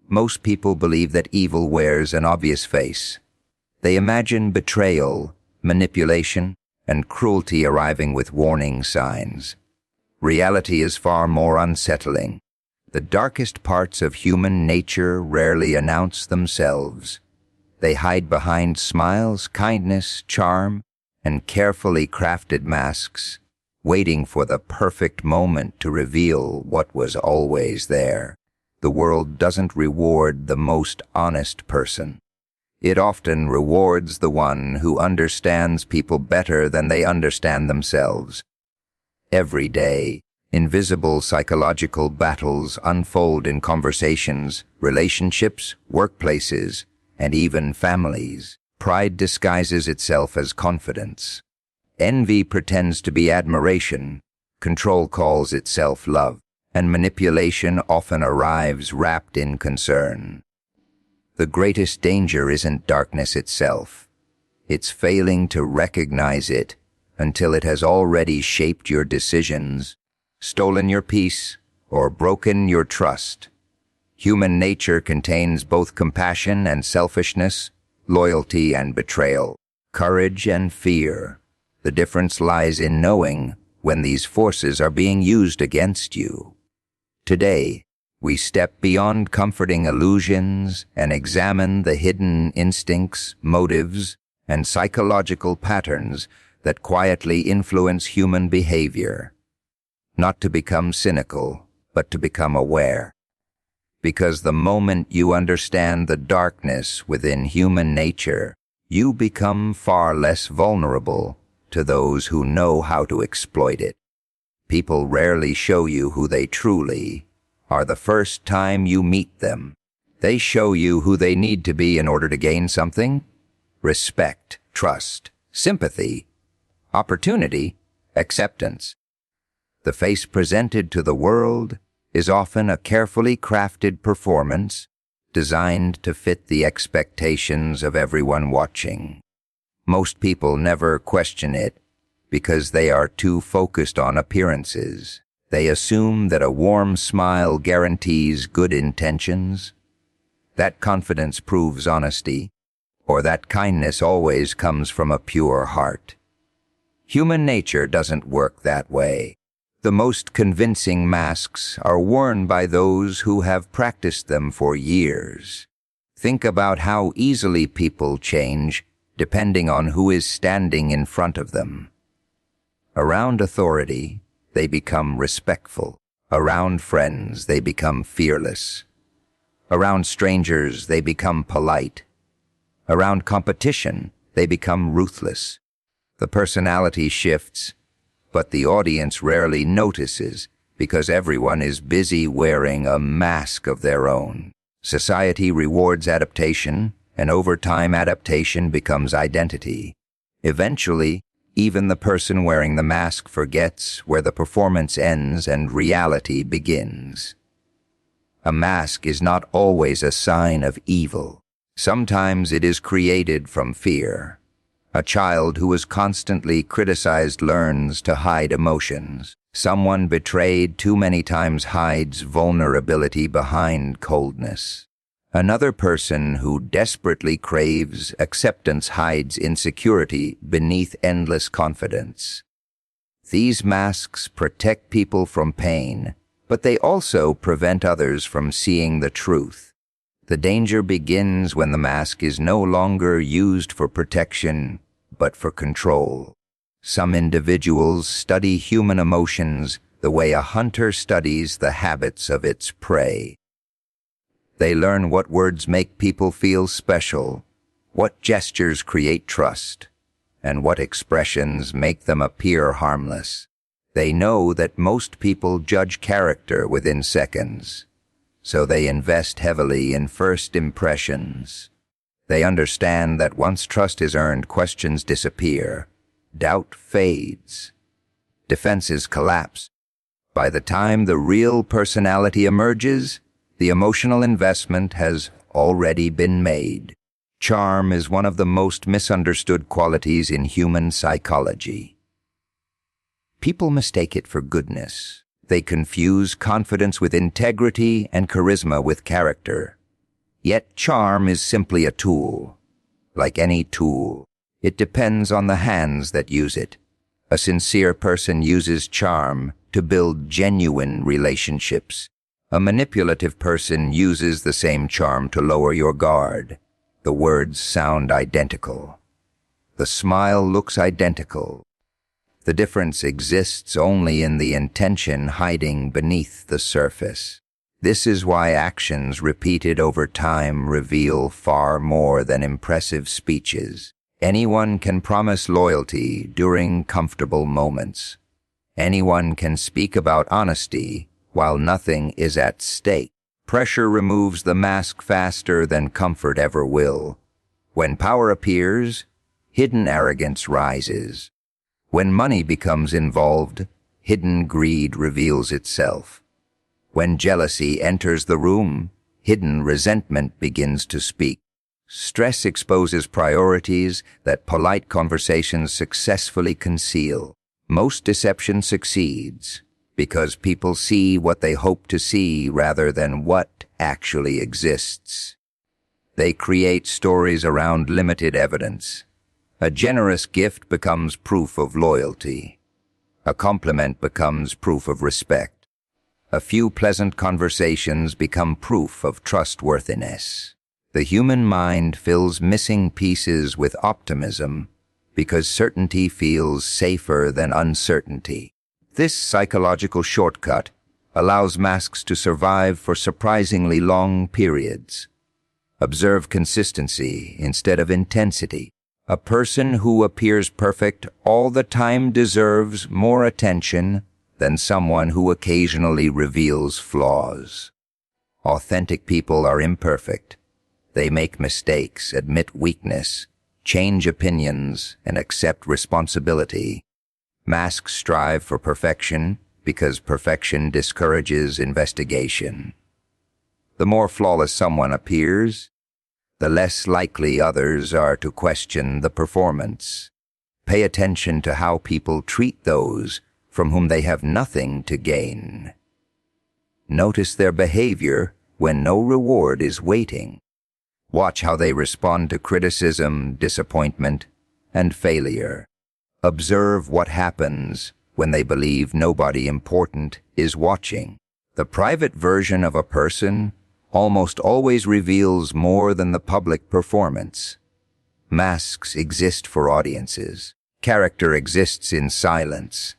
Most people believe that evil wears an obvious face. They imagine betrayal, manipulation, and cruelty arriving with warning signs. Reality is far more unsettling. The darkest parts of human nature rarely announce themselves. They hide behind smiles, kindness, charm, and carefully crafted masks, waiting for the perfect moment to reveal what was always there. The world doesn't reward the most honest person. It often rewards the one who understands people better than they understand themselves. Every day, invisible psychological battles unfold in conversations, relationships, workplaces, and even families. Pride disguises itself as confidence. Envy pretends to be admiration. Control calls itself love, and manipulation often arrives wrapped in concern. The greatest danger isn't darkness itself. It's failing to recognize it until it has already shaped your decisions, stolen your peace, or broken your trust. Human nature contains both compassion and selfishness, loyalty and betrayal, courage and fear. The difference lies in knowing when these forces are being used against you. Today, we step beyond comforting illusions and examine the hidden instincts, motives, and psychological patterns that quietly influence human behavior. Not to become cynical, but to become aware. Because the moment you understand the darkness within human nature, you become far less vulnerable to those who know how to exploit it. People rarely show you who they truly are the first time you meet them. They show you who they need to be in order to gain something: respect, trust, sympathy, opportunity, acceptance. The face presented to the world is often a carefully crafted performance designed to fit the expectations of everyone watching. Most people never question it because they are too focused on appearances. They assume that a warm smile guarantees good intentions, that confidence proves honesty, or that kindness always comes from a pure heart. Human nature doesn't work that way. The most convincing masks are worn by those who have practiced them for years. Think about how easily people change depending on who is standing in front of them. Around authority, they become respectful. Around friends, they become fearless. Around strangers, they become polite. Around competition, they become ruthless. The personality shifts, but the audience rarely notices because everyone is busy wearing a mask of their own. Society rewards adaptation, and over time adaptation becomes identity. Eventually, even the person wearing the mask forgets where the performance ends and reality begins. A mask is not always a sign of evil. Sometimes it is created from fear. A child who is constantly criticized learns to hide emotions. Someone betrayed too many times hides vulnerability behind coldness. Another person who desperately craves acceptance hides insecurity beneath endless confidence. These masks protect people from pain, but they also prevent others from seeing the truth. The danger begins when the mask is no longer used for protection, but for control. Some individuals study human emotions the way a hunter studies the habits of its prey. They learn what words make people feel special, what gestures create trust, and what expressions make them appear harmless. They know that most people judge character within seconds, so they invest heavily in first impressions. They understand that once trust is earned, questions disappear, doubt fades, defenses collapse. By the time the real personality emerges, the emotional investment has already been made. Charm is one of the most misunderstood qualities in human psychology. People mistake it for goodness. They confuse confidence with integrity and charisma with character. Yet charm is simply a tool. Like any tool, it depends on the hands that use it. A sincere person uses charm to build genuine relationships. A manipulative person uses the same charm to lower your guard. The words sound identical. The smile looks identical. The difference exists only in the intention hiding beneath the surface. This is why actions repeated over time reveal far more than impressive speeches. Anyone can promise loyalty during comfortable moments. Anyone can speak about honesty while nothing is at stake. Pressure removes the mask faster than comfort ever will. When power appears, hidden arrogance rises. When money becomes involved, hidden greed reveals itself. When jealousy enters the room, hidden resentment begins to speak. Stress exposes priorities that polite conversations successfully conceal. Most deception succeeds because people see what they hope to see rather than what actually exists. They create stories around limited evidence. A generous gift becomes proof of loyalty. A compliment becomes proof of respect. A few pleasant conversations become proof of trustworthiness. The human mind fills missing pieces with optimism because certainty feels safer than uncertainty. This psychological shortcut allows masks to survive for surprisingly long periods. Observe consistency instead of intensity. A person who appears perfect all the time deserves more attention than someone who occasionally reveals flaws. Authentic people are imperfect. They make mistakes, admit weakness, change opinions, and accept responsibility. Masks strive for perfection because perfection discourages investigation. The more flawless someone appears, the less likely others are to question the performance. Pay attention to how people treat those from whom they have nothing to gain. Notice their behavior when no reward is waiting. Watch how they respond to criticism, disappointment, and failure. Observe what happens when they believe nobody important is watching. The private version of a person almost always reveals more than the public performance. Masks exist for audiences. Character exists in silence.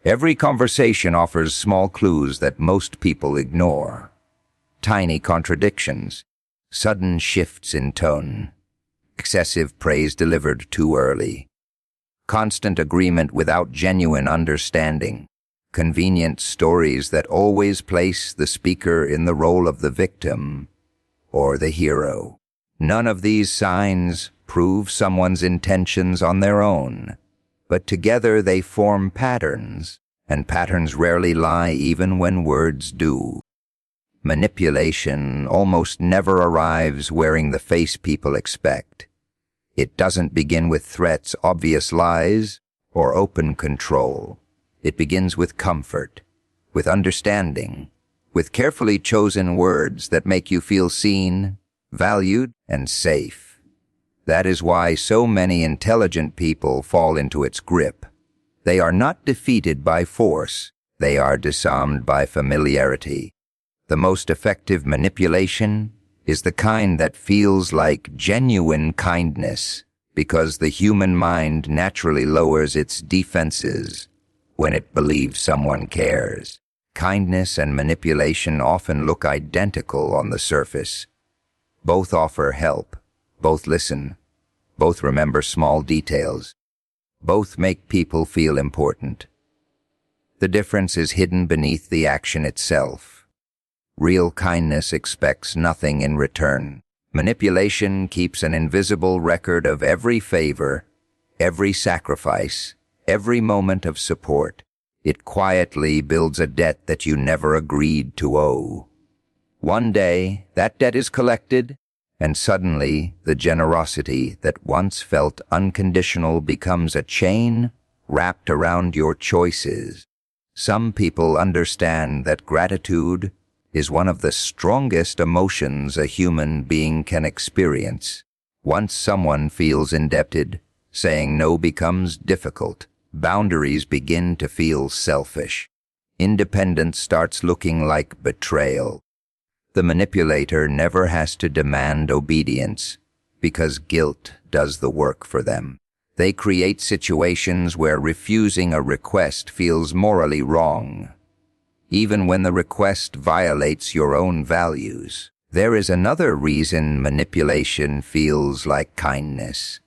Every conversation offers small clues that most people ignore. Tiny contradictions, sudden shifts in tone, excessive praise delivered too early, constant agreement without genuine understanding, convenient stories that always place the speaker in the role of the victim or the hero. None of these signs prove someone's intentions on their own, but together they form patterns, and patterns rarely lie even when words do. Manipulation almost never arrives wearing the face people expect. It doesn't begin with threats, obvious lies, or open control. It begins with comfort, with understanding, with carefully chosen words that make you feel seen, valued, and safe. That is why so many intelligent people fall into its grip. They are not defeated by force. They are disarmed by familiarity. The most effective manipulation is the kind that feels like genuine kindness, because the human mind naturally lowers its defenses when it believes someone cares. Kindness and manipulation often look identical on the surface. Both offer help, both listen, both remember small details, both make people feel important. The difference is hidden beneath the action itself. Real kindness expects nothing in return. Manipulation keeps an invisible record of every favor, every sacrifice, every moment of support. It quietly builds a debt that you never agreed to owe. One day, that debt is collected, and suddenly the generosity that once felt unconditional becomes a chain wrapped around your choices. Some people understand that gratitude is one of the strongest emotions a human being can experience. Once someone feels indebted, saying no becomes difficult. Boundaries begin to feel selfish. Independence starts looking like betrayal. The manipulator never has to demand obedience because guilt does the work for them. They create situations where refusing a request feels morally wrong, even when the request violates your own values. There is another reason manipulation feels like kindness.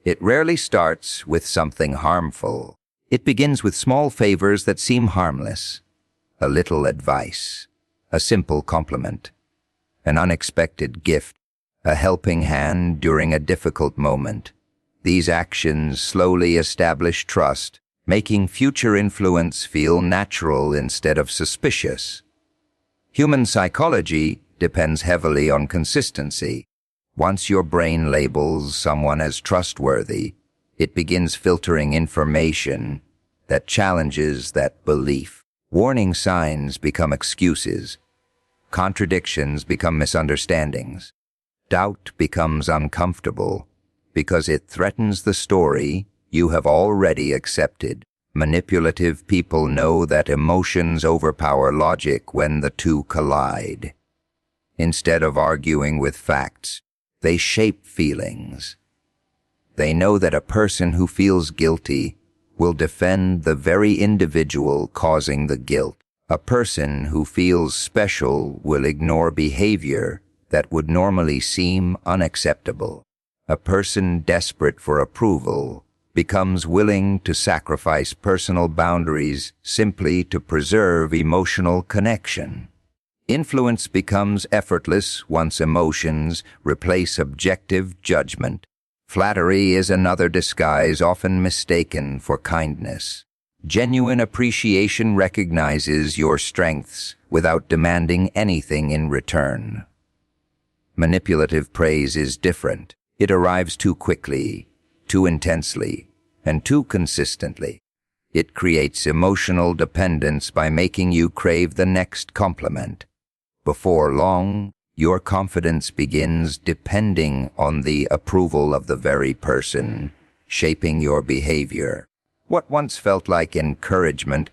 It rarely starts with something harmful. It begins with small favors that seem harmless. A little advice, a simple compliment, an unexpected gift, a helping hand during a difficult moment. These actions slowly establish trust, making future influence feel natural instead of suspicious. Human psychology depends heavily on consistency. Once your brain labels someone as trustworthy, it begins filtering information that challenges that belief. Warning signs become excuses. Contradictions become misunderstandings. Doubt becomes uncomfortable because it threatens the story you have already accepted. Manipulative people know that emotions overpower logic when the two collide. Instead of arguing with facts, they shape feelings. They know that a person who feels guilty will defend the very individual causing the guilt. A person who feels special will ignore behavior that would normally seem unacceptable. A person desperate for approval becomes willing to sacrifice personal boundaries simply to preserve emotional connection. Influence becomes effortless once emotions replace objective judgment. Flattery is another disguise often mistaken for kindness. Genuine appreciation recognizes your strengths without demanding anything in return. Manipulative praise is different. It arrives too quickly, too intensely, and too consistently. It creates emotional dependence by making you crave the next compliment. Before long, your confidence begins depending on the approval of the very person shaping your behavior. What once felt like encouragement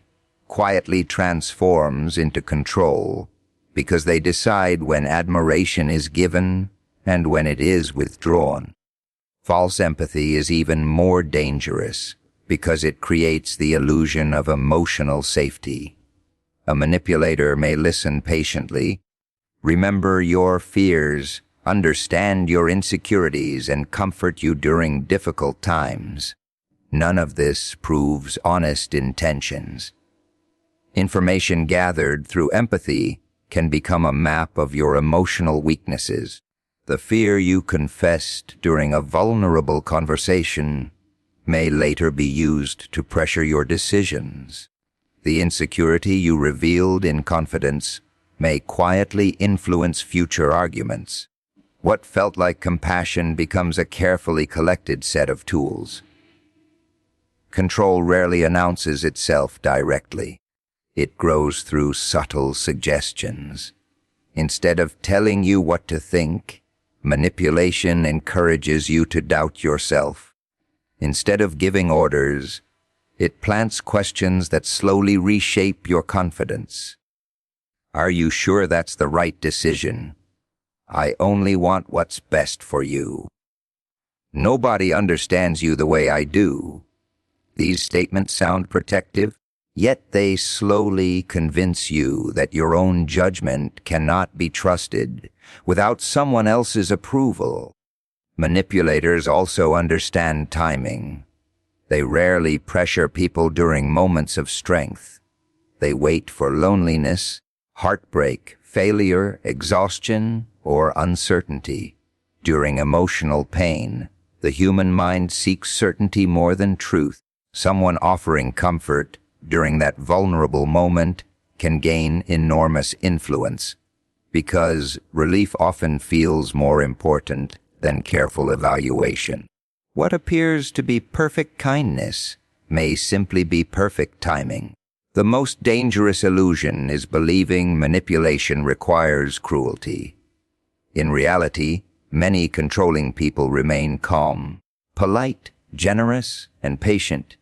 quietly transforms into control because they decide when admiration is given and when it is withdrawn. False empathy is even more dangerous because it creates the illusion of emotional safety. A manipulator may listen patiently, remember your fears, understand your insecurities, and comfort you during difficult times. None of this proves honest intentions. Information gathered through empathy can become a map of your emotional weaknesses. The fear you confessed during a vulnerable conversation may later be used to pressure your decisions. The insecurity you revealed in confidence may quietly influence future arguments. What felt like compassion becomes a carefully collected set of tools. Control rarely announces itself directly. It grows through subtle suggestions. Instead of telling you what to think, manipulation encourages you to doubt yourself. Instead of giving orders, it plants questions that slowly reshape your confidence. Are you sure that's the right decision? I only want what's best for you. Nobody understands you the way I do. These statements sound protective, yet they slowly convince you that your own judgment cannot be trusted without someone else's approval. Manipulators also understand timing. They rarely pressure people during moments of strength. They wait for loneliness, heartbreak, failure, exhaustion, or uncertainty. During emotional pain, the human mind seeks certainty more than truth. Someone offering comfort during that vulnerable moment can gain enormous influence because relief often feels more important than careful evaluation. What appears to be perfect kindness may simply be perfect timing. The most dangerous illusion is believing manipulation requires cruelty. In reality, many controlling people remain calm, polite, generous, and patient.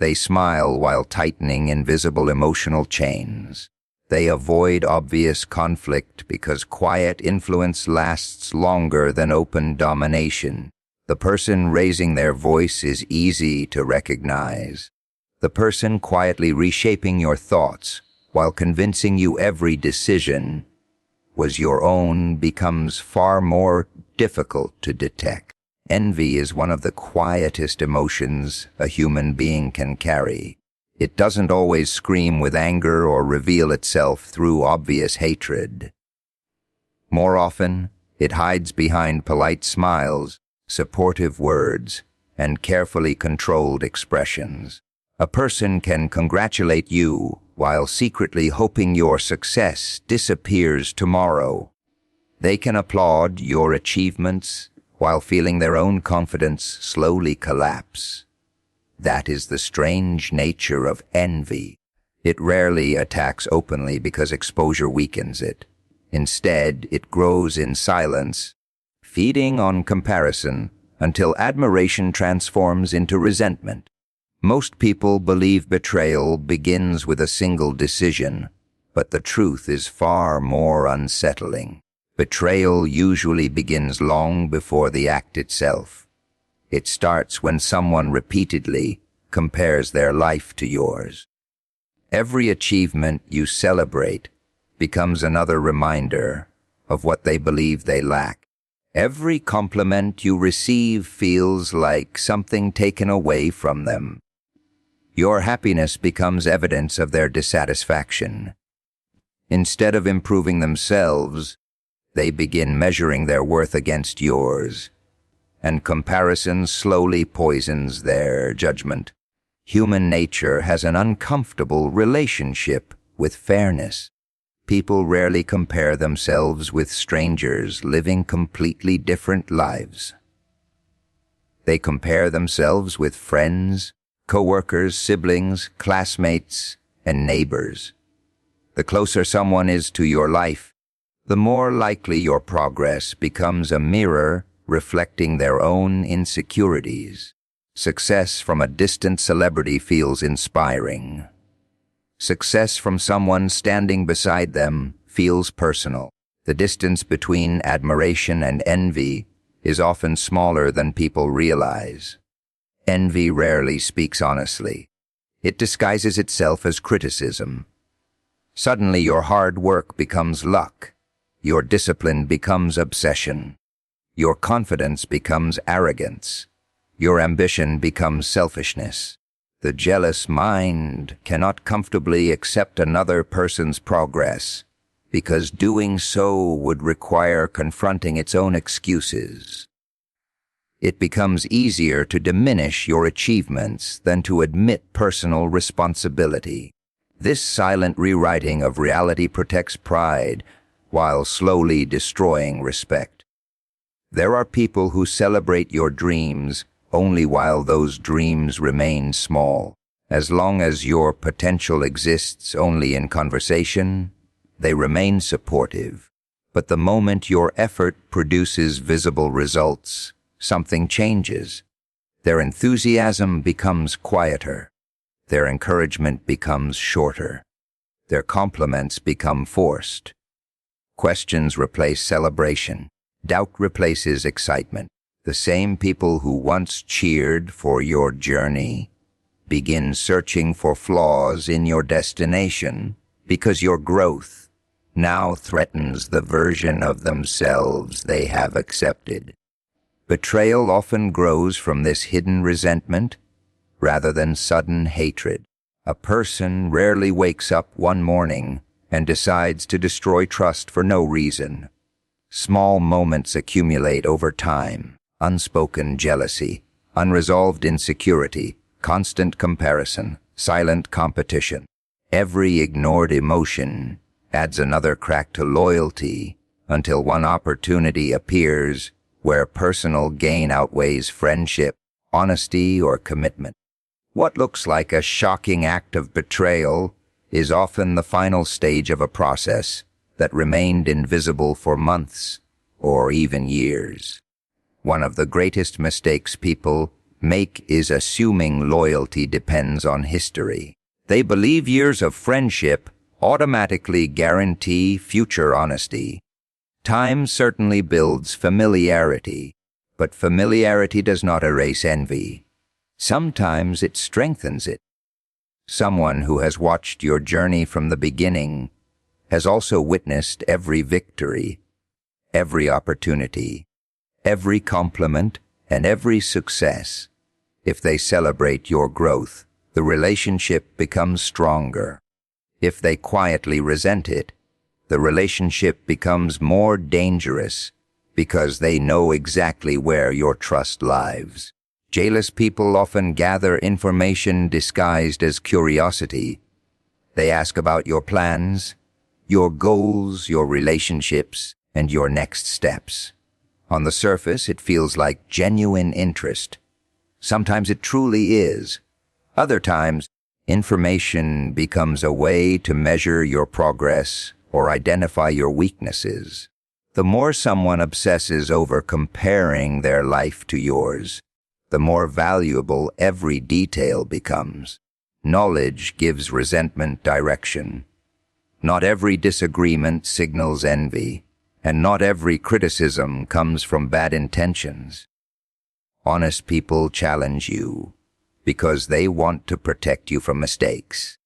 They smile while tightening invisible emotional chains. They avoid obvious conflict because quiet influence lasts longer than open domination. The person raising their voice is easy to recognize. The person quietly reshaping your thoughts while convincing you every decision was your own becomes far more difficult to detect. Envy is one of the quietest emotions a human being can carry. It doesn't always scream with anger or reveal itself through obvious hatred. More often, it hides behind polite smiles, supportive words, and carefully controlled expressions. A person can congratulate you while secretly hoping your success disappears tomorrow. They can applaud your achievements while feeling their own confidence slowly collapse. That is the strange nature of envy. It rarely attacks openly because exposure weakens it. Instead, it grows in silence, feeding on comparison until admiration transforms into resentment. Most people believe betrayal begins with a single decision, but the truth is far more unsettling. Betrayal usually begins long before the act itself. It starts when someone repeatedly compares their life to yours. Every achievement you celebrate becomes another reminder of what they believe they lack. Every compliment you receive feels like something taken away from them. Your happiness becomes evidence of their dissatisfaction. Instead of improving themselves, they begin measuring their worth against yours, and comparison slowly poisons their judgment. Human nature has an uncomfortable relationship with fairness. People rarely compare themselves with strangers living completely different lives. They compare themselves with friends, coworkers, siblings, classmates, and neighbors. The closer someone is to your life, the more likely your progress becomes a mirror reflecting their own insecurities. Success from a distant celebrity feels inspiring. Success from someone standing beside them feels personal. The distance between admiration and envy is often smaller than people realize. Envy rarely speaks honestly. It disguises itself as criticism. Suddenly your hard work becomes luck. Your discipline becomes obsession. Your confidence becomes arrogance. Your ambition becomes selfishness. The jealous mind cannot comfortably accept another person's progress because doing so would require confronting its own excuses. It becomes easier to diminish your achievements than to admit personal responsibility. This silent rewriting of reality protects pride while slowly destroying respect. There are people who celebrate your dreams only while those dreams remain small. As long as your potential exists only in conversation, they remain supportive. But the moment your effort produces visible results, something changes. Their enthusiasm becomes quieter. Their encouragement becomes shorter. Their compliments become forced. Questions replace celebration. Doubt replaces excitement. The same people who once cheered for your journey begin searching for flaws in your destination because your growth now threatens the version of themselves they have accepted. Betrayal often grows from this hidden resentment rather than sudden hatred. A person rarely wakes up one morning and decides to destroy trust for no reason. Small moments accumulate over time. Unspoken jealousy, unresolved insecurity, constant comparison, silent competition. Every ignored emotion adds another crack to loyalty until one opportunity appears where personal gain outweighs friendship, honesty, or commitment. What looks like a shocking act of betrayal is often the final stage of a process that remained invisible for months or even years. One of the greatest mistakes people make is assuming loyalty depends on history. They believe years of friendship automatically guarantee future honesty. Time certainly builds familiarity, but familiarity does not erase envy. Sometimes it strengthens it. Someone who has watched your journey from the beginning has also witnessed every victory, every opportunity, every compliment, and every success. If they celebrate your growth, the relationship becomes stronger. If they quietly resent it, the relationship becomes more dangerous because they know exactly where your trust lies. Jealous people often gather information disguised as curiosity. They ask about your plans, your goals, your relationships, and your next steps. On the surface, it feels like genuine interest. Sometimes it truly is. Other times, information becomes a way to measure your progress or identify your weaknesses. The more someone obsesses over comparing their life to yours, the more valuable every detail becomes. Knowledge gives resentment direction. Not every disagreement signals envy, and not every criticism comes from bad intentions. Honest people challenge you because they want to protect you from mistakes.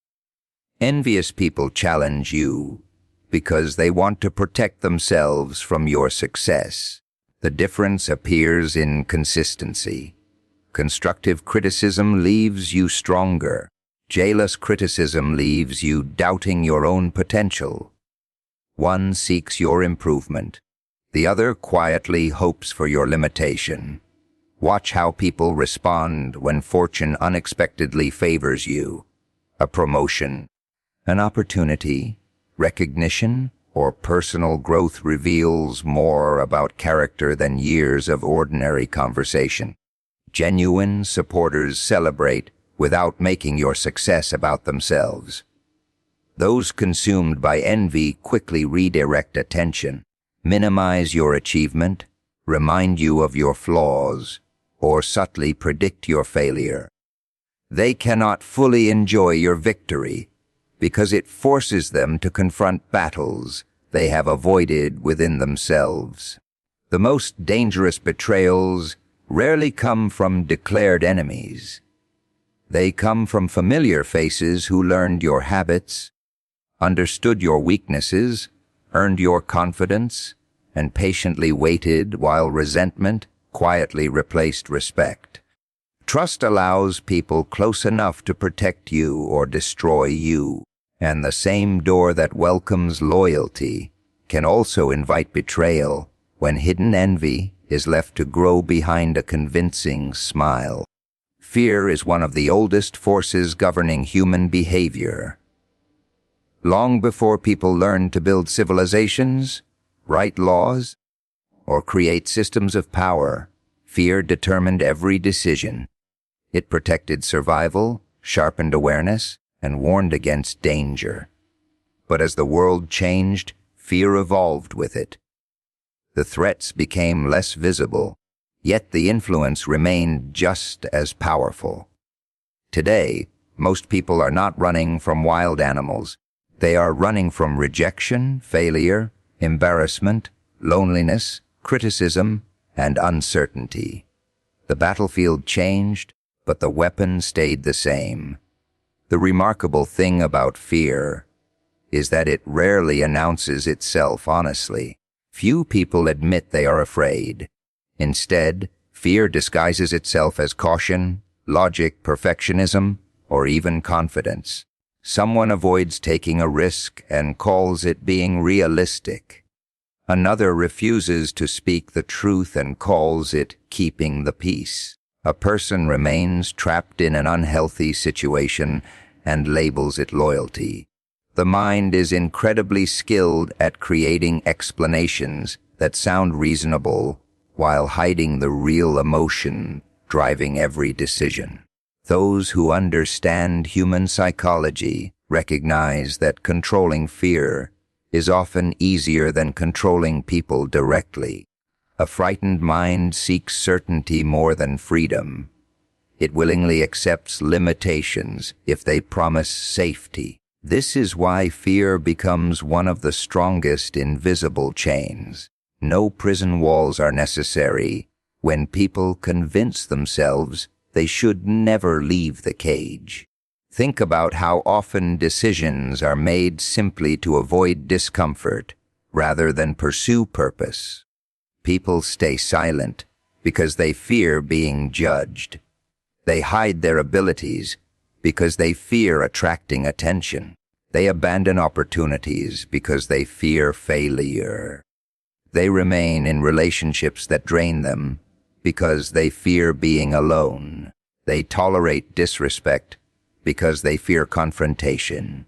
Envious people challenge you because they want to protect themselves from your success. The difference appears in consistency. Constructive criticism leaves you stronger. Jealous criticism leaves you doubting your own potential. One seeks your improvement. The other quietly hopes for your limitation. Watch how people respond when fortune unexpectedly favors you. A promotion, an opportunity, recognition, or personal growth reveals more about character than years of ordinary conversation. Genuine supporters celebrate without making your success about themselves. Those consumed by envy quickly redirect attention, minimize your achievement, remind you of your flaws, or subtly predict your failure. They cannot fully enjoy your victory because it forces them to confront battles they have avoided within themselves. The most dangerous betrayals rarely come from declared enemies. They come from familiar faces who learned your habits, understood your weaknesses, earned your confidence, and patiently waited while resentment quietly replaced respect. Trust allows people close enough to protect you or destroy you, and the same door that welcomes loyalty can also invite betrayal when hidden envy is left to grow behind a convincing smile. Fear is one of the oldest forces governing human behavior. Long before people learned to build civilizations, write laws, or create systems of power, fear determined every decision. It protected survival, sharpened awareness, and warned against danger. But as the world changed, fear evolved with it. The threats became less visible, yet the influence remained just as powerful. Today, most people are not running from wild animals. They are running from rejection, failure, embarrassment, loneliness, criticism, and uncertainty. The battlefield changed, but the weapon stayed the same. The remarkable thing about fear is that it rarely announces itself honestly. Few people admit they are afraid. Instead, fear disguises itself as caution, logic, perfectionism, or even confidence. Someone avoids taking a risk and calls it being realistic. Another refuses to speak the truth and calls it keeping the peace. A person remains trapped in an unhealthy situation and labels it loyalty. The mind is incredibly skilled at creating explanations that sound reasonable while hiding the real emotion driving every decision. Those who understand human psychology Recognize that controlling fear is often easier than controlling people directly. A frightened mind seeks certainty more than freedom. It willingly accepts limitations if they promise safety. This is why fear becomes one of the strongest invisible chains. No prison walls are necessary when people convince themselves they should never leave the cage. Think about how often decisions are made simply to avoid discomfort rather than pursue purpose. People stay silent because they fear being judged. They hide their abilities because they fear attracting attention. They abandon opportunities because they fear failure. They remain in relationships that drain them because they fear being alone. They tolerate disrespect because they fear confrontation.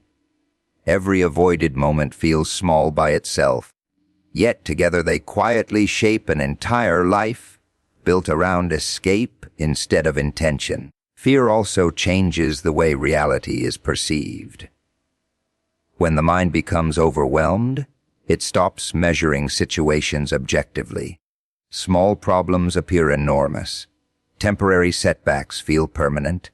Every avoided moment feels small by itself, yet together they quietly shape an entire life built around escape instead of intention. Fear also changes the way reality is perceived. When the mind becomes overwhelmed, it stops measuring situations objectively. Small problems appear enormous. Temporary setbacks feel permanent.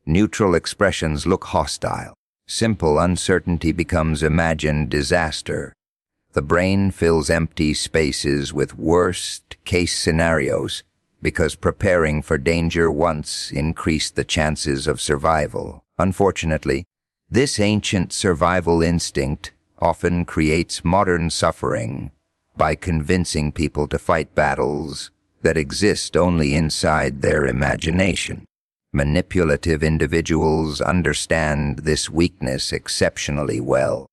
Neutral expressions look hostile. Simple uncertainty becomes imagined disaster. The brain fills empty spaces with worst-case scenarios because preparing for danger once increased the chances of survival. Unfortunately, this ancient survival instinct often creates modern suffering by convincing people to fight battles that exist only inside their imagination. Manipulative individuals understand this weakness exceptionally well.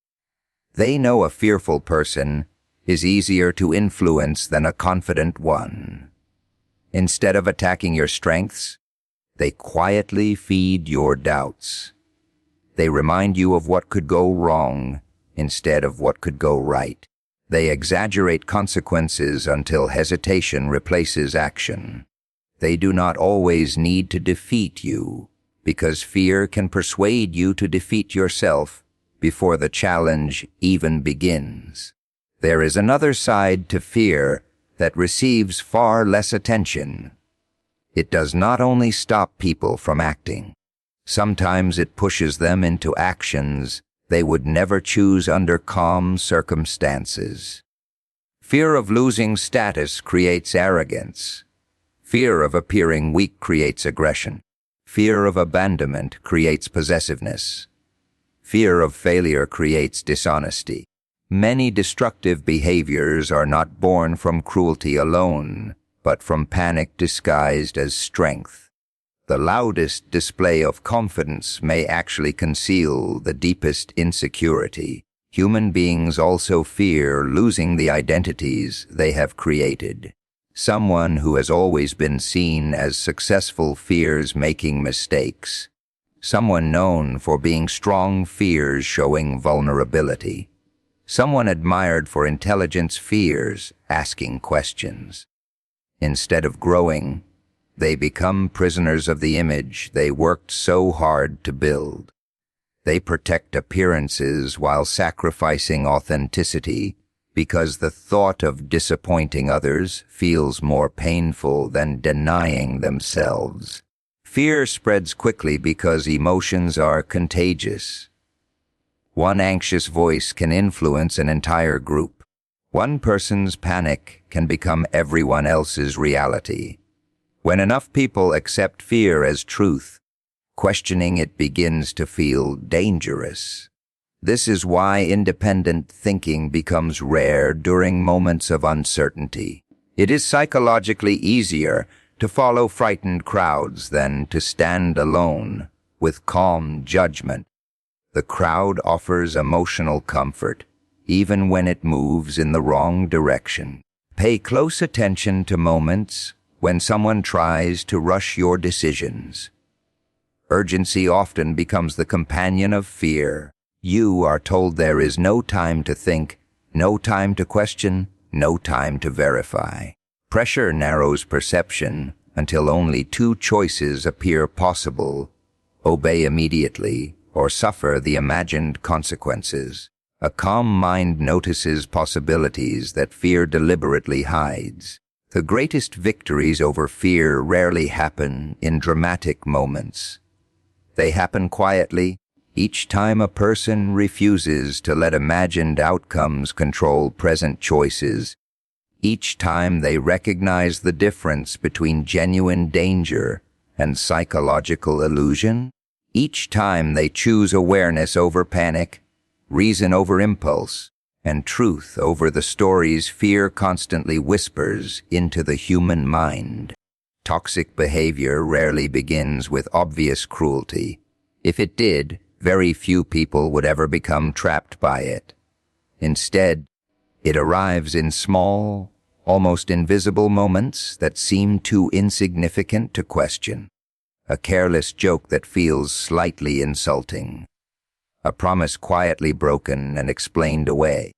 They know a fearful person is easier to influence than a confident one. Instead of attacking your strengths, they quietly feed your doubts. They remind you of what could go wrong instead of what could go right. They exaggerate consequences until hesitation replaces action. They do not always need to defeat you, because fear can persuade you to defeat yourself before the challenge even begins. There is another side to fear that receives far less attention. It does not only stop people from acting. Sometimes it pushes them into actions they would never choose under calm circumstances. Fear of losing status creates arrogance. Fear of appearing weak creates aggression. Fear of abandonment creates possessiveness. Fear of failure creates dishonesty. Many destructive behaviors are not born from cruelty alone, but from panic disguised as strength. The loudest display of confidence may actually conceal the deepest insecurity. Human beings also fear losing the identities they have created. Someone who has always been seen as successful fears making mistakes. Someone known for being strong fears showing vulnerability. Someone admired for intelligence fears asking questions. Instead of growing, they become prisoners of the image they worked so hard to build. They protect appearances while sacrificing authenticity because the thought of disappointing others feels more painful than denying themselves. Fear spreads quickly because emotions are contagious. One anxious voice can influence an entire group. One person's panic can become everyone else's reality. When enough people accept fear as truth, questioning it begins to feel dangerous. This is why independent thinking becomes rare during moments of uncertainty. It is psychologically easier to follow frightened crowds than to stand alone with calm judgment. The crowd offers emotional comfort, even when it moves in the wrong direction. Pay close attention to moments when someone tries to rush your decisions. Urgency often becomes the companion of fear. You are told there is no time to think, no time to question, no time to verify. Pressure narrows perception until only two choices appear possible: obey immediately or suffer the imagined consequences. A calm mind notices possibilities that fear deliberately hides. The greatest victories over fear rarely happen in dramatic moments. They happen quietly, each time a person refuses to let imagined outcomes control present choices. Each time they recognize the difference between genuine danger and psychological illusion. Each time they choose awareness over panic, reason over impulse, and truth over the stories fear constantly whispers into the human mind. Toxic behavior rarely begins with obvious cruelty. If it did, very few people would ever become trapped by it. Instead, it arrives in small, almost invisible moments that seem too insignificant to question. A careless joke that feels slightly insulting. A promise quietly broken and explained away.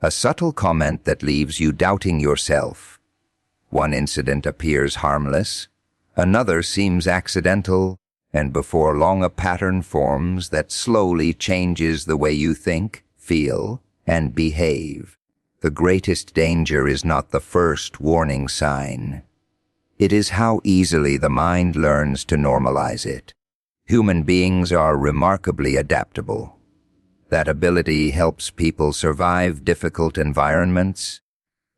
A subtle comment that leaves you doubting yourself. One incident appears harmless, another seems accidental, and before long a pattern forms that slowly changes the way you think, feel, and behave. The greatest danger is not the first warning sign. It is how easily the mind learns to normalize it. Human beings are remarkably adaptable. That ability helps people survive difficult environments,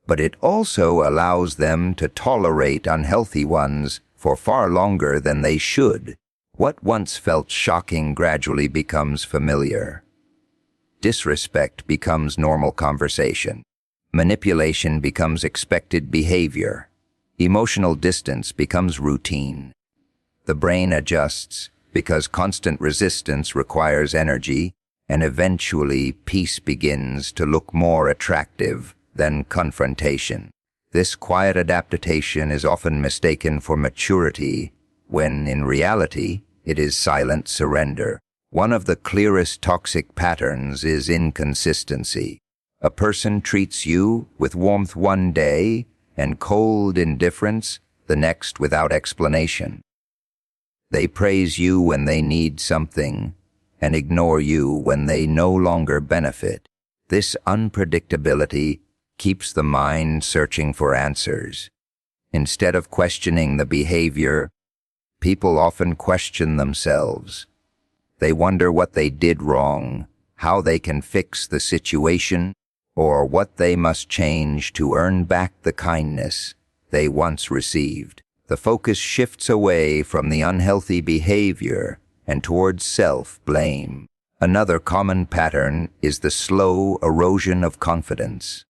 but it also allows them to tolerate unhealthy ones for far longer than they should. What once felt shocking gradually becomes familiar. Disrespect becomes normal conversation. Manipulation becomes expected behavior. Emotional distance becomes routine. The brain adjusts because constant resistance requires energy, and eventually peace begins to look more attractive than confrontation. This quiet adaptation is often mistaken for maturity, when in reality it is silent surrender. One of the clearest toxic patterns is inconsistency. A person treats you with warmth one day and cold indifference the next without explanation. They praise you when they need something and ignore you when they no longer benefit. This unpredictability keeps the mind searching for answers. Instead of questioning the behavior, people often question themselves. They wonder what they did wrong, how they can fix the situation, or what they must change to earn back the kindness they once received. The focus shifts away from the unhealthy behavior and towards self-blame. Another common pattern is the slow erosion of confidence.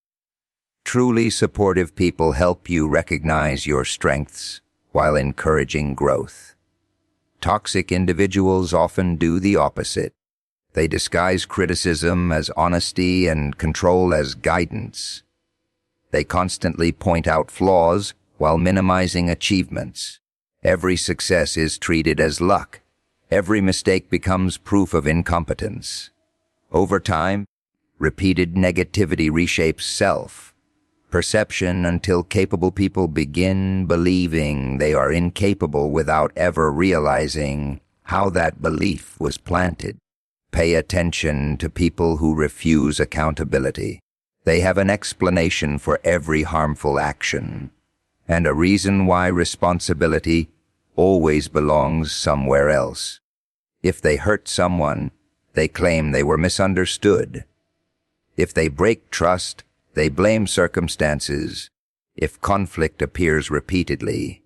Truly supportive people help you recognize your strengths while encouraging growth. Toxic individuals often do the opposite. They disguise criticism as honesty and control as guidance. They constantly point out flaws while minimizing achievements. Every success is treated as luck. Every mistake becomes proof of incompetence. Over time, repeated negativity reshapes self-perception until capable people begin believing they are incapable without ever realizing how that belief was planted. Pay attention to people who refuse accountability. They have an explanation for every harmful action, and a reason why responsibility always belongs somewhere else. If they hurt someone, they claim they were misunderstood. If they break trust, they blame circumstances. If conflict appears repeatedly,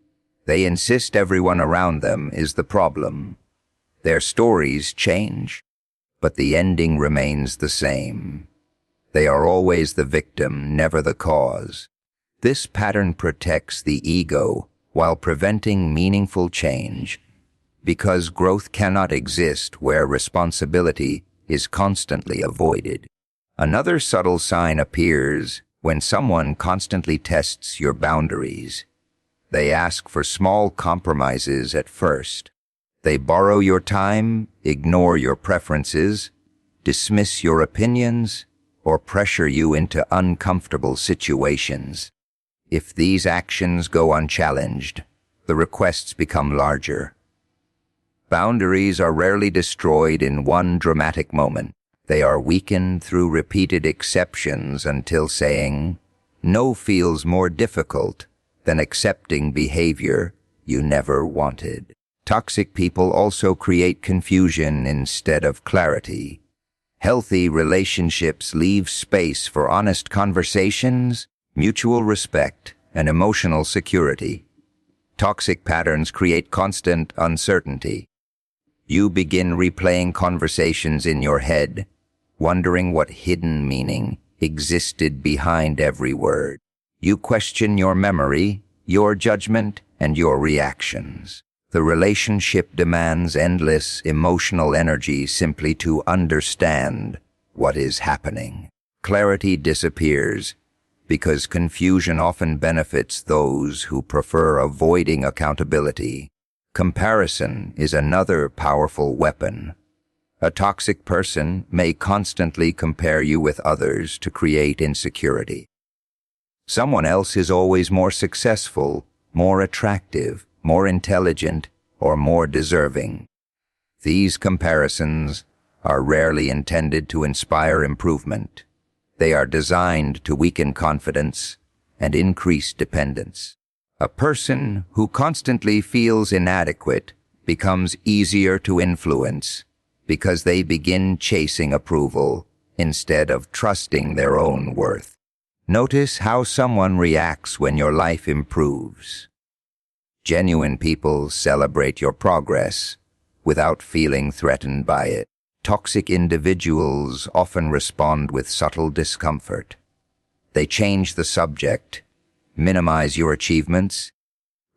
they insist everyone around them is the problem. Their stories change, but the ending remains the same. They are always the victim, never the cause. This pattern protects the ego while preventing meaningful change, because growth cannot exist where responsibility is constantly avoided. Another subtle sign appears when someone constantly tests your boundaries. They ask for small compromises at first. They borrow your time, ignore your preferences, dismiss your opinions, or pressure you into uncomfortable situations. If these actions go unchallenged, the requests become larger. Boundaries are rarely destroyed in one dramatic moment. They are weakened through repeated exceptions until saying no feels more difficult than accepting behavior you never wanted. Toxic people also create confusion instead of clarity. Healthy relationships leave space for honest conversations, mutual respect, and emotional security. Toxic patterns create constant uncertainty. You begin replaying conversations in your head, wondering what hidden meaning existed behind every word. You question your memory, your judgment, and your reactions. The relationship demands endless emotional energy simply to understand what is happening. Clarity disappears because confusion often benefits those who prefer avoiding accountability. Comparison is another powerful weapon. A toxic person may constantly compare you with others to create insecurity. Someone else is always more successful, more attractive, more intelligent, or more deserving. These comparisons are rarely intended to inspire improvement. They are designed to weaken confidence and increase dependence. A person who constantly feels inadequate becomes easier to influence because they begin chasing approval instead of trusting their own worth. Notice how someone reacts when your life improves. Genuine people celebrate your progress without feeling threatened by it. Toxic individuals often respond with subtle discomfort. They change the subject, minimize your achievements,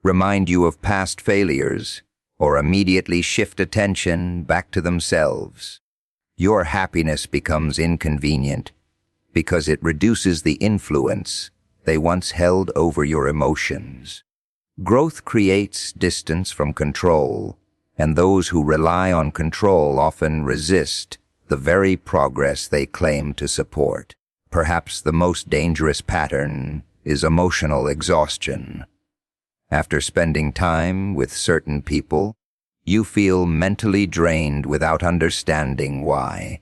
remind you of past failures, or immediately shift attention back to themselves. Your happiness becomes inconvenient because it reduces the influence they once held over your emotions. Growth creates distance from control, and those who rely on control often resist the very progress they claim to support. Perhaps the most dangerous pattern is emotional exhaustion. After spending time with certain people, you feel mentally drained without understanding why.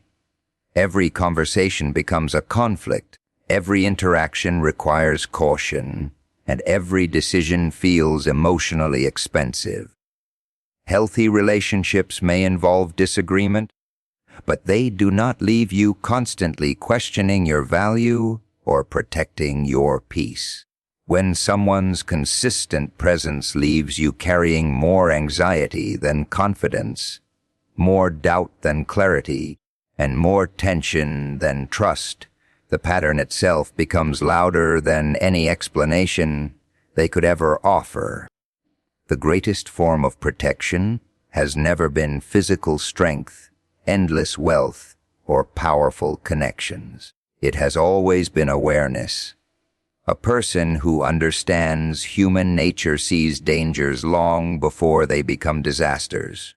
Every conversation becomes a conflict, every interaction requires caution, and every decision feels emotionally expensive. Healthy relationships may involve disagreement, but they do not leave you constantly questioning your value or protecting your peace. When someone's consistent presence leaves you carrying more anxiety than confidence, more doubt than clarity, and more tension than trust, the pattern itself becomes louder than any explanation they could ever offer. The greatest form of protection has never been physical strength, endless wealth, or powerful connections. It has always been awareness. A person who understands human nature sees dangers long before they become disasters.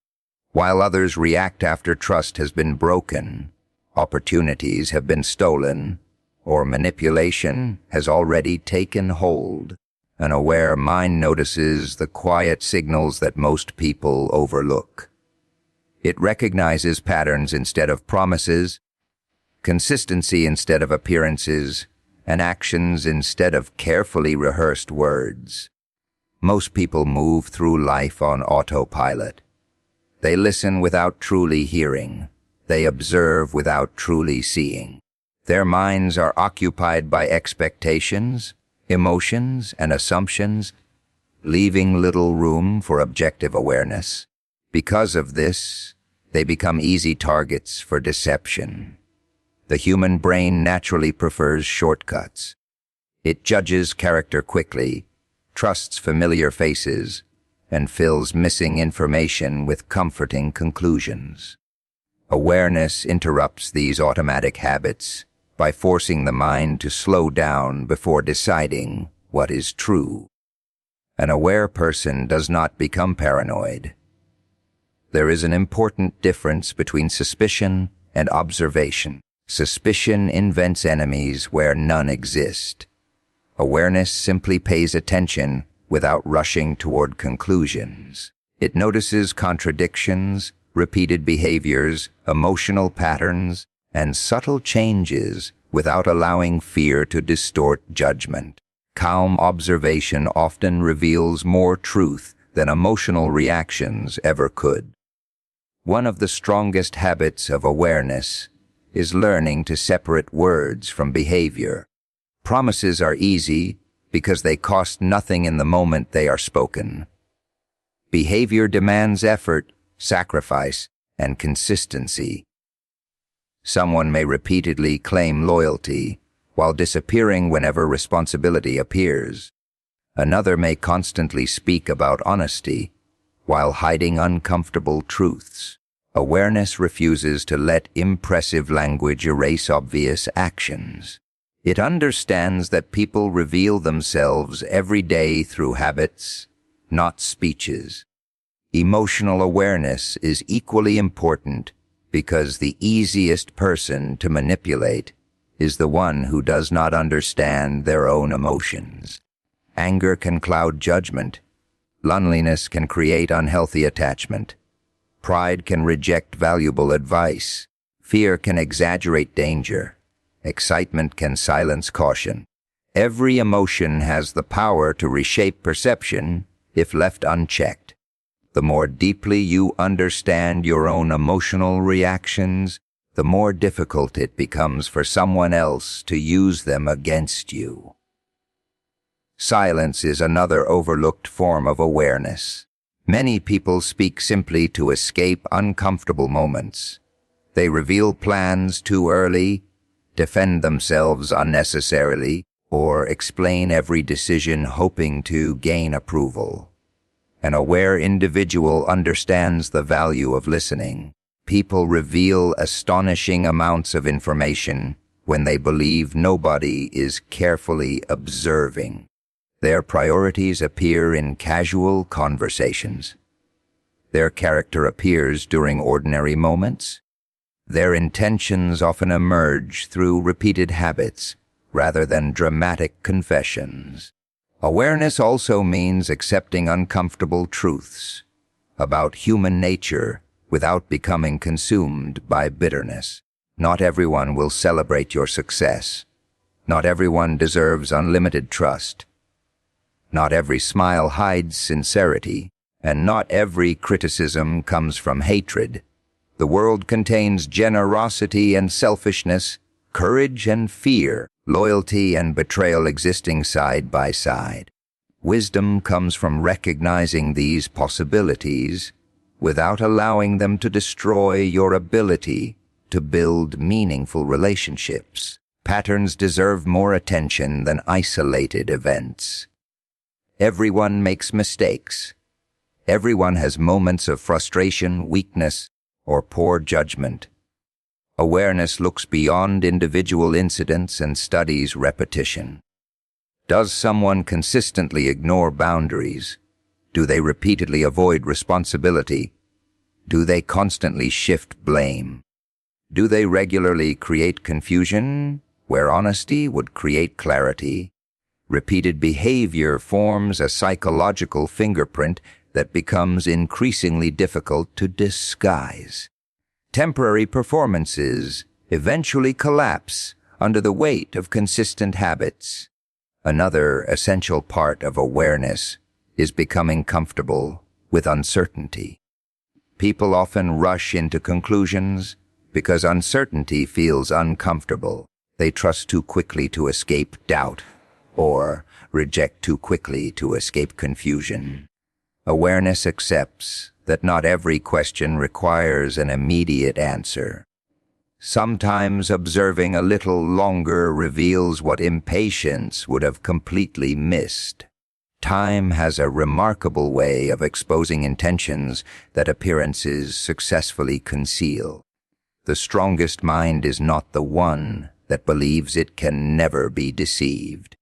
While others react after trust has been broken, opportunities have been stolen, or manipulation has already taken hold. An aware mind notices the quiet signals that most people overlook. It recognizes patterns instead of promises, consistency instead of appearances, and actions instead of carefully rehearsed words. Most people move through life on autopilot. They listen without truly hearing. They observe without truly seeing. Their minds are occupied by expectations, emotions, and assumptions, leaving little room for objective awareness. Because of this, they become easy targets for deception. The human brain naturally prefers shortcuts. It judges character quickly, trusts familiar faces, and fills missing information with comforting conclusions. Awareness interrupts these automatic habits by forcing the mind to slow down before deciding what is true. An aware person does not become paranoid. There is an important difference between suspicion and observation. Suspicion invents enemies where none exist. Awareness simply pays attention without rushing toward conclusions. It notices contradictions, repeated behaviors, emotional patterns, and subtle changes without allowing fear to distort judgment. Calm observation often reveals more truth than emotional reactions ever could. One of the strongest habits of awareness is learning to separate words from behavior. Promises are easy because they cost nothing in the moment they are spoken. Behavior demands effort, sacrifice, and consistency. Someone may repeatedly claim loyalty while disappearing whenever responsibility appears. Another may constantly speak about honesty while hiding uncomfortable truths. Awareness refuses to let impressive language erase obvious actions. It understands that people reveal themselves every day through habits, not speeches. Emotional awareness is equally important because the easiest person to manipulate is the one who does not understand their own emotions. Anger can cloud judgment. Loneliness can create unhealthy attachment. Pride can reject valuable advice. Fear can exaggerate danger. Excitement can silence caution. Every emotion has the power to reshape perception if left unchecked. The more deeply you understand your own emotional reactions, the more difficult it becomes for someone else to use them against you. Silence is another overlooked form of awareness. Many people speak simply to escape uncomfortable moments. They reveal plans too early, defend themselves unnecessarily, or explain every decision hoping to gain approval. An aware individual understands the value of listening. People reveal astonishing amounts of information when they believe nobody is carefully observing. Their priorities appear in casual conversations. Their character appears during ordinary moments. Their intentions often emerge through repeated habits rather than dramatic confessions. Awareness also means accepting uncomfortable truths about human nature without becoming consumed by bitterness. Not everyone will celebrate your success. Not everyone deserves unlimited trust. Not every smile hides sincerity, and not every criticism comes from hatred. The world contains generosity and selfishness, courage and fear, loyalty and betrayal existing side by side. Wisdom comes from recognizing these possibilities without allowing them to destroy your ability to build meaningful relationships. Patterns deserve more attention than isolated events. Everyone makes mistakes. Everyone has moments of frustration, weakness, or poor judgment. Awareness looks beyond individual incidents and studies repetition. Does someone consistently ignore boundaries? Do they repeatedly avoid responsibility? Do they constantly shift blame? Do they regularly create confusion where honesty would create clarity? Repeated behavior forms a psychological fingerprint that becomes increasingly difficult to disguise. Temporary performances eventually collapse under the weight of consistent habits. Another essential part of awareness is becoming comfortable with uncertainty. People often rush into conclusions because uncertainty feels uncomfortable. They trust too quickly to escape doubt, or reject too quickly to escape confusion. Awareness accepts that not every question requires an immediate answer. Sometimes observing a little longer reveals what impatience would have completely missed. Time has a remarkable way of exposing intentions that appearances successfully conceal. The strongest mind is not the one that believes it can never be deceived.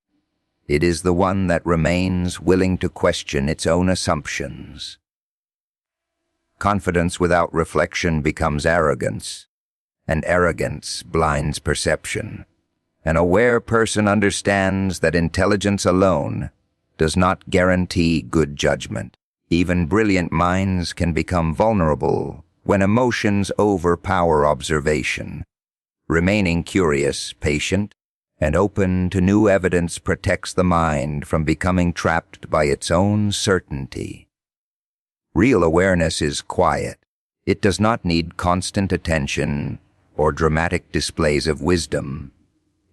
It is the one that remains willing to question its own assumptions. Confidence without reflection becomes arrogance, and arrogance blinds perception. An aware person understands that intelligence alone does not guarantee good judgment. Even brilliant minds can become vulnerable when emotions overpower observation. Remaining curious, patient, and open to new evidence protects the mind from becoming trapped by its own certainty. Real awareness is quiet. It does not need constant attention or dramatic displays of wisdom.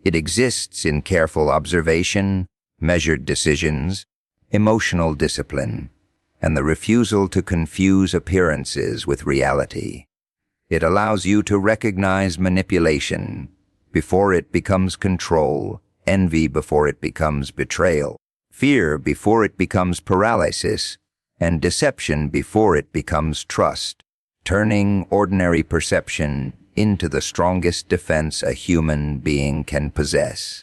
It exists in careful observation, measured decisions, emotional discipline, and the refusal to confuse appearances with reality. It allows you to recognize manipulation before it becomes control, envy before it becomes betrayal, fear before it becomes paralysis, and deception before it becomes trust, turning ordinary perception into the strongest defense a human being can possess.